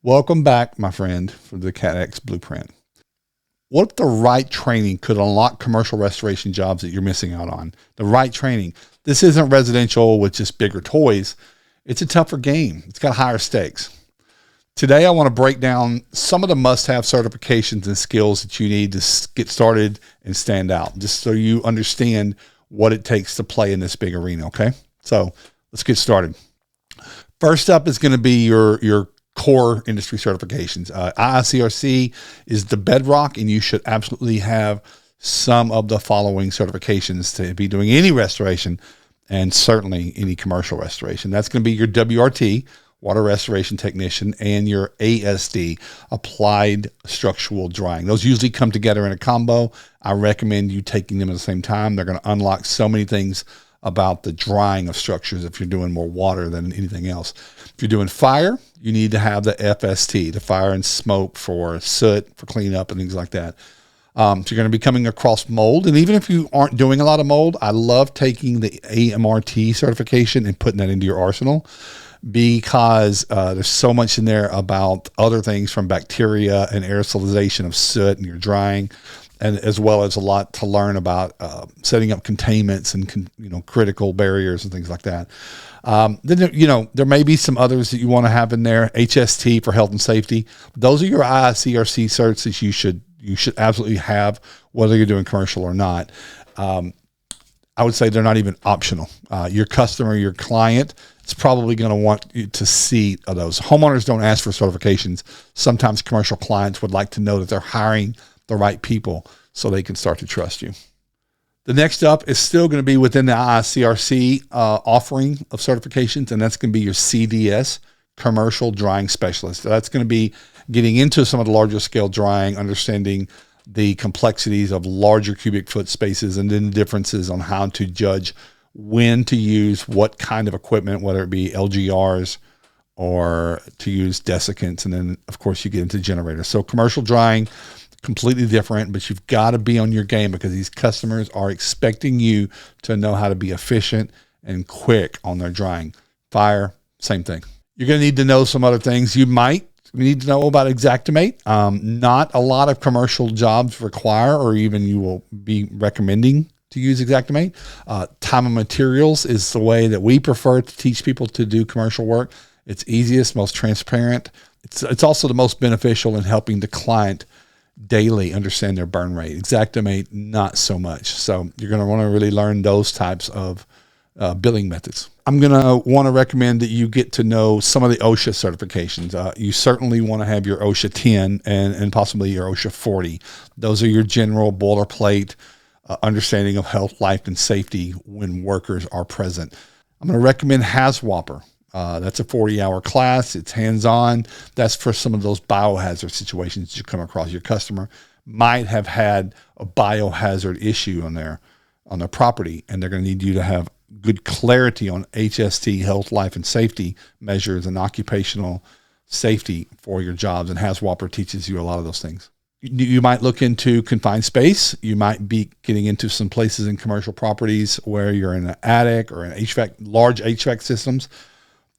Welcome back, my friend, for the CATx Blueprint. What if the right training could unlock commercial restoration jobs that you're missing out on? The right training. This isn't residential with just bigger toys. It's a tougher game. It's got higher stakes. Today, I want to break down some of the must-have certifications and skills that you need to get started and stand out, just so you understand what it takes to play in this big arena, okay? So let's get started. First up is going to be your core industry certifications. IICRC is the bedrock, and you should absolutely have some of the following certifications to be doing any restoration, and certainly any commercial restoration. That's going to be your WRT, Water Restoration Technician, and your ASD, Applied Structural Drying. Those usually come together in a combo. I recommend you taking them at the same time. They're going to unlock so many things about the drying of structures if you're doing more water than anything else. If you're doing fire, you need to have the FST, the fire and smoke for soot, for cleanup and things like that. So you're going to be coming across mold. And even if you aren't doing a lot of mold, I love taking the AMRT certification and putting that into your arsenal, because there's so much in there about other things from bacteria and aerosolization of soot and your drying, and as well as a lot to learn about setting up containments and critical barriers and things like that. Then there may be some others that you want to have in there. HST for health and safety. Those are your IICRC certs that you should absolutely have, whether you're doing commercial or not. I would say they're not even optional. Your customer, your client, is probably going to want you to see those. Homeowners don't ask for certifications. Sometimes commercial clients would like to know that they're hiring the right people so they can start to trust you. The next up is still going to be within the IICRC offering of certifications, and that's going to be your CDS, Commercial Drying Specialist. So that's going to be getting into some of the larger scale drying, understanding the complexities of larger cubic foot spaces, and then the differences on how to judge when to use what kind of equipment, whether it be LGRs or to use desiccants. And then, of course, you get into generators. So commercial drying, completely different, but you've got to be on your game because these customers are expecting you to know how to be efficient and quick on their drying. Fire, same thing. You're going to need to know some other things. You might need to know about Xactimate. Not a lot of commercial jobs require, or even you will be recommending to use Xactimate. Time and materials is the way that we prefer to teach people to do commercial work. It's easiest, most transparent. It's also the most beneficial in helping the client daily understand their burn rate. Xactimate, not so much. So you're going to want to really learn those types of billing methods. I'm going to want to recommend that you get to know some of the OSHA certifications. You certainly want to have your OSHA 10 and possibly your OSHA 40. Those are your general boilerplate understanding of health, life, and safety when workers are present. I'm going to recommend HAZWOPER. That's a 40-hour class. It's hands-on. That's for some of those biohazard situations you come across. Your customer might have had a biohazard issue on their property, and they're going to need you to have good clarity on HST, health, life, and safety measures and occupational safety for your jobs. And HAZWOPER teaches you a lot of those things. You might look into confined space. You might be getting into some places in commercial properties where you're in an attic or an large HVAC systems,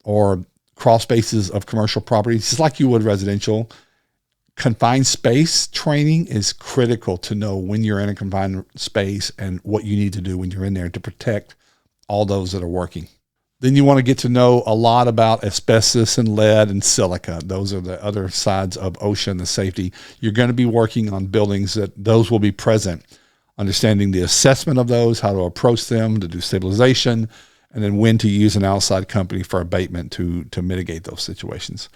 or crawl spaces of commercial properties, just like you would residential. Confined space training is critical to know when you're in a confined space and what you need to do when you're in there to protect all those that are working. Then you want to get to know a lot about asbestos and lead and silica. Those are the other sides of OSHA and the safety. You're going to be working on buildings that those will be present, understanding the assessment of those, how to approach them, to do stabilization, and then when to use an outside company for abatement to mitigate those situations.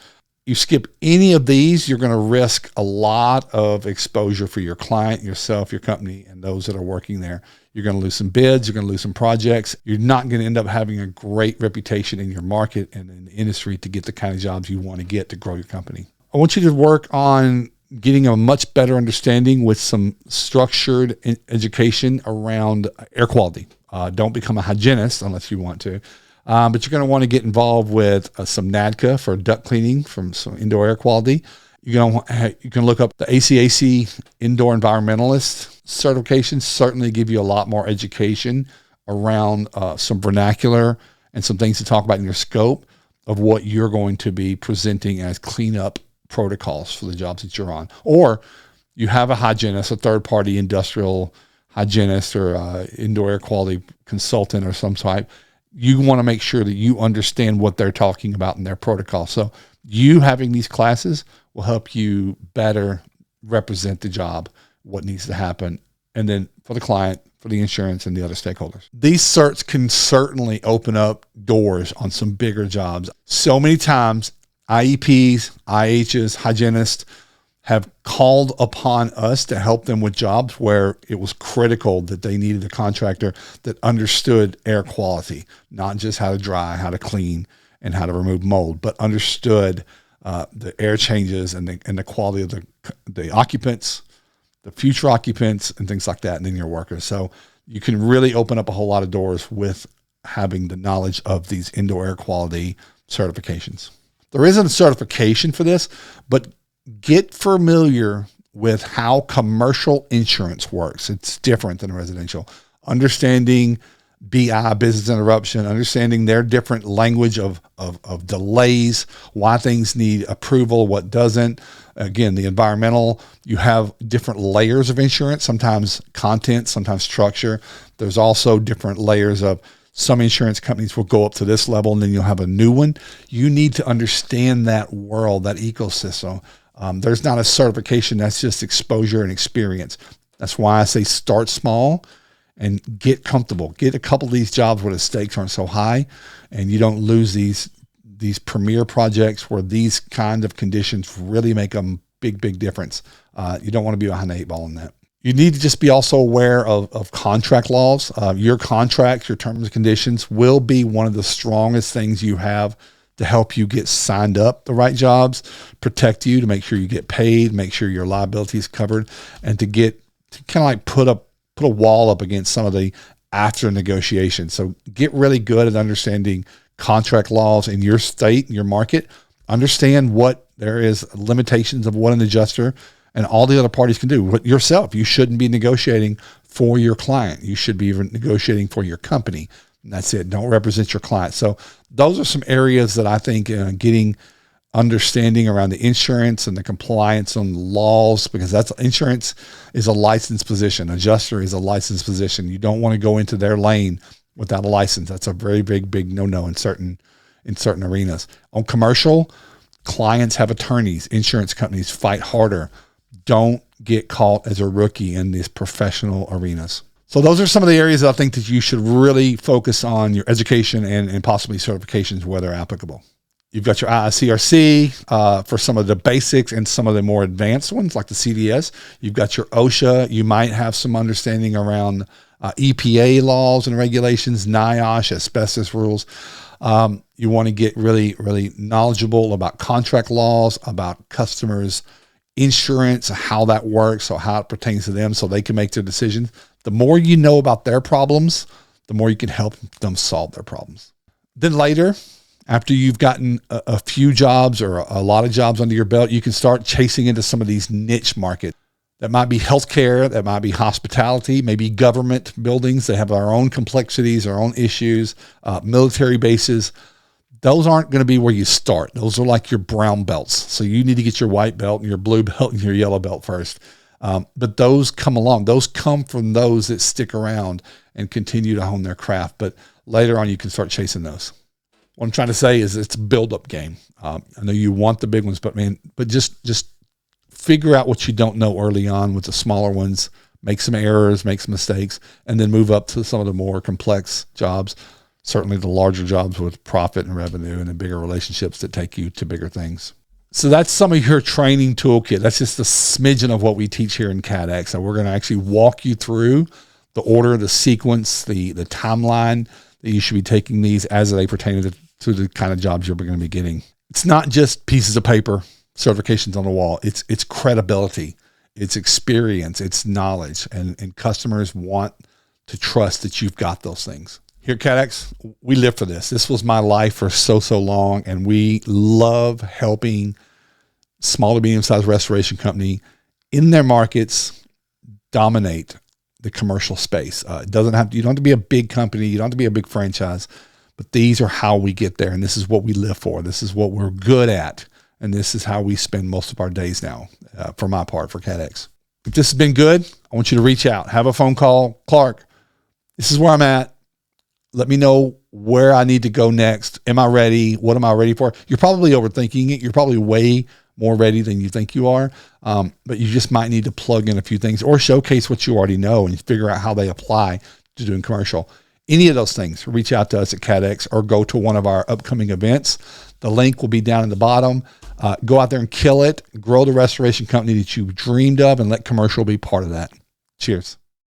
You skip any of these, you're going to risk a lot of exposure for your client, yourself, your company, and those that are working there. You're going to lose some bids. You're going to lose some projects. You're not going to end up having a great reputation in your market and in the industry to get the kind of jobs you want to get to grow your company. I want you to work on getting a much better understanding with some structured education around air quality. Don't become a hygienist unless you want to. But you're going to want to get involved with some NADCA for duct cleaning from some indoor air quality. You can look up the ACAC Indoor Environmentalist certifications. Certainly give you a lot more education around some vernacular and some things to talk about in your scope of what you're going to be presenting as cleanup protocols for the jobs that you're on. Or you have a hygienist, a third-party industrial hygienist or indoor air quality consultant or some type. You want to make sure that you understand what they're talking about in their protocol. So you having these classes will help you better represent the job, what needs to happen, and then for the client, for the insurance, and the other stakeholders. These certs can certainly open up doors on some bigger jobs. So many times, IEPs, IHs, hygienists have called upon us to help them with jobs where it was critical that they needed a contractor that understood air quality, not just how to dry, how to clean, and how to remove mold, but understood the air changes and the quality of the occupants, the future occupants, and things like that, and then your workers. So you can really open up a whole lot of doors with having the knowledge of these indoor air quality certifications. There isn't a certification for this, but get familiar with how commercial insurance works. It's different than residential. Understanding BI, business interruption, understanding their different language of delays, why things need approval, what doesn't. Again, the environmental, you have different layers of insurance, sometimes content, sometimes structure. There's also different layers of some insurance companies will go up to this level and then you'll have a new one. You need to understand that world, that ecosystem. There's not a certification, that's just exposure and experience. That's why I say start small and get comfortable. Get a couple of these jobs where the stakes aren't so high and you don't lose these premier projects where these kind of conditions really make a big difference. You don't want to be behind the 8 ball on that. You need to just be also aware of contract laws. Your contracts, your terms and conditions will be one of the strongest things you have to help you get signed up the right jobs, protect you, to make sure you get paid, make sure your liability is covered, and to kind of like put a wall up against some of the after negotiations. So get really good at understanding contract laws in your state, your market. Understand what there is limitations of what an adjuster and all the other parties can do. What yourself, you shouldn't be negotiating for your client. You should be negotiating for your company. And that's it. Don't represent your client. So those are some areas that I think getting understanding around the insurance and the compliance on laws, because insurance is a licensed position. Adjuster is a licensed position. You don't want to go into their lane without a license. That's a very big no-no in certain arenas. On commercial, clients have attorneys. Insurance companies fight harder. Don't get caught as a rookie in these professional arenas. So those are some of the areas that I think that you should really focus on your education and possibly certifications where they're applicable. You've got your IICRC for some of the basics and some of the more advanced ones like the CDS. You've got your OSHA. You might have some understanding around EPA laws and regulations, NIOSH, asbestos rules. You want to get really knowledgeable about contract laws, about customers' insurance, how that works, so how it pertains to them so they can make their decisions. The more you know about their problems, the more you can help them solve their problems. Then later, after you've gotten a few jobs or a lot of jobs under your belt, you can start chasing into some of these niche markets. That might be healthcare, that might be hospitality, maybe government buildings. They have their own complexities, their own issues, military bases. Those aren't going to be where you start. Those are like your brown belts. So you need to get your white belt and your blue belt and your yellow belt first. But those come along. Those come from those that stick around and continue to hone their craft. But later on, you can start chasing those. What I'm trying to say is it's a build-up game. I know you want the big ones, but just figure out what you don't know early on with the smaller ones. Make some errors, make some mistakes, and then move up to some of the more complex jobs. Certainly the larger jobs with profit and revenue and the bigger relationships that take you to bigger things. So that's some of your training toolkit. That's just a smidgen of what we teach here in CATx. So we're going to actually walk you through the order, the sequence, the timeline that you should be taking these as they pertain to the kind of jobs you're going to be getting. It's not just pieces of paper, certifications on the wall. It's credibility, it's experience, it's knowledge, and customers want to trust that you've got those things. Here at CATx, we live for this. This was my life for so long, and we love helping small to medium-sized restoration company in their markets dominate the commercial space. You don't have to be a big company. You don't have to be a big franchise, but these are how we get there, and this is what we live for. This is what we're good at, And this is how we spend most of our days now, for my part, for CATx. If this has been good, I want you to reach out, have a phone call. Clark, this is where I'm at. Let me know where I need to go next. Am I ready? What am I ready for? You're probably overthinking it. You're probably way more ready than you think you are. But you just might need to plug in a few things or showcase what you already know and figure out how they apply to doing commercial. Any of those things, reach out to us at CATx or go to one of our upcoming events. The link will be down in the bottom. Go out there and kill it. Grow the restoration company that you dreamed of and let commercial be part of that. Cheers.